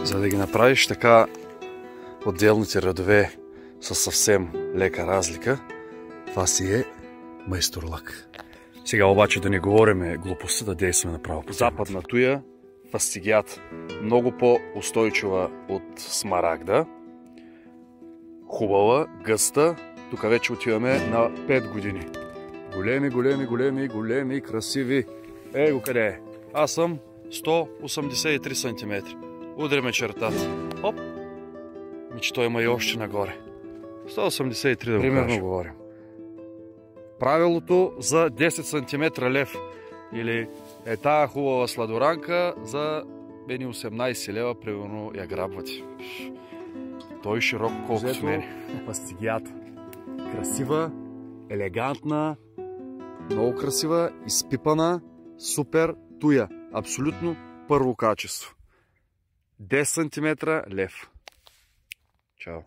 За да ги направиш така отделните редове със съвсем лека разлика, това си е майсторлък. Сега обаче да не говориме глупости, да действаме направо. Западна туя, фастигиат, много по-устойчива от смарагда, хубава, гъста. Тук вече отиваме на 5 години. Големи, красиви. Ей го къде е? Аз съм 183 см. Удриме чертата. Оп! Мичи той има и още нагоре. 183 да го примерно говорим. Правилото за 10 см лев. Или е тая хубава сладоранка за бени 18 лева, примерно я грабвате. Той широко колкото с мене. Фастигията. Красива, елегантна, много красива, изпипана, супер туя. Абсолютно първо качество. 10 см лев. Чао.